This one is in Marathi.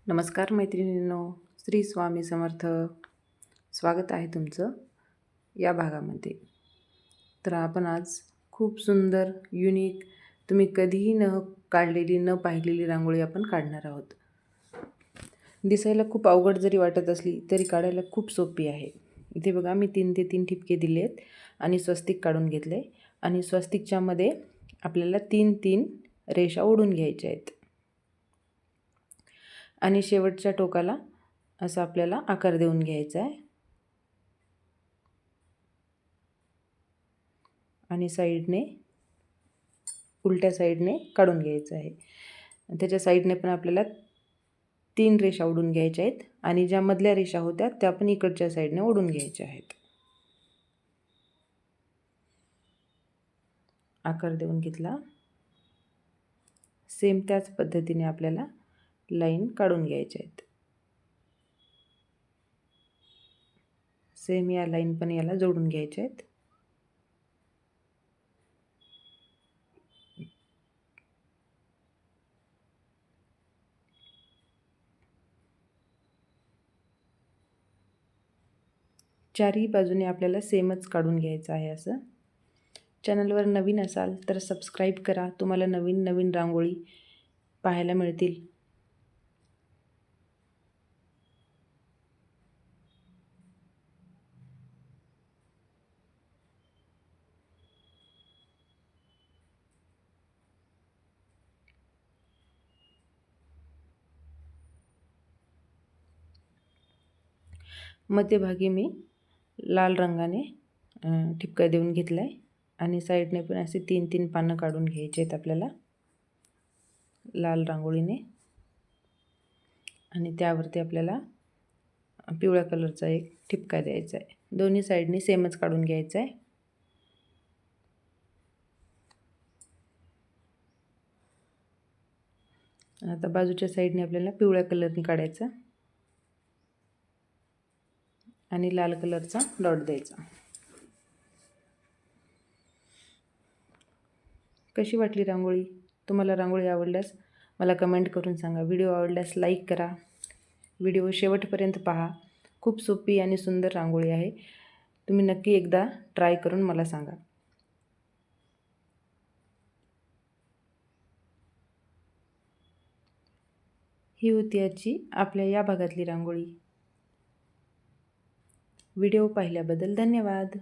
नमस्कार मैत्रिणींनो, श्री स्वामी समर्थ. स्वागत आहे तुमचं या भागामध्ये. तर आपण आज खूप सुंदर युनिक तुम्ही कधीही न काढलेली न पाहिलेली रांगोळी आपण काढणार आहोत. दिसायला खूप अवघड जरी वाटत असली तरी काढायला खूप सोपी आहे. इथे बघा मी 3 ते 3 ठिपके दिले आहेत आणि स्वस्तिक काढून घेतले आणि स्वस्तिकच्या मध्ये आपल्याला 3-3 रेषा ओढून घ्यायच्या आहेत आणि शेवटच्या टोकाला असा आपल्याला आकार देऊन घ्यायचा आहे आणि साईडने उलट्या साईडने काढून घ्यायचं आहे. त्याच्या साईडने पण आपल्याला 3 रेषा ओढून घ्यायच्या आहेत आणि ज्या मधल्या रेषा होत्या त्या पण इकडच्या साईडने ओढून घ्यायच्या आहेत. आकार देऊन घेतला. सेम त्याच पद्धतीने आपल्याला लाईन काढून घ्यायच्या आहेत. सेम या लाईन पण याला जोडून घ्यायच्या आहेत. चारही बाजूने आपल्याला सेमच काढून घ्यायचं आहे. असं चॅनलवर नवीन असाल तर सबस्क्राईब करा, तुम्हाला नवीन नवीन रांगोळी पाहायला मिळतील. मध्यभागी मी लाल रंगाने ठिपका देऊन घेतला आहे आणि साईडने पण असे 3-3 पानं काढून घ्यायचे आहेत आपल्याला लाल रांगोळीने आणि त्यावरती आपल्याला पिवळ्या कलरचा एक ठिपका द्यायचा आहे. दोन्ही साईडने सेमच काढून घ्यायचा आहे. आता बाजूच्या साईडने आपल्याला पिवळ्या कलरने काढायचा आणि लाल कलरचा डॉट द्यायचा. कशी वाटली रांगोळी? तुम्हाला रांगोळी आवडल्यास मला कमेंट करून सांगा. व्हिडिओ आवडल्यास लाईक करा. व्हिडिओ शेवटपर्यंत पहा. खूप सोपी आणि सुंदर रांगोळी आहे. तुम्ही नक्की एकदा ट्राय करून मला सांगा. ही होती आजची आपल्या या भागातली रांगोळी. व्हिडिओ पाहिल्याबद्दल धन्यवाद.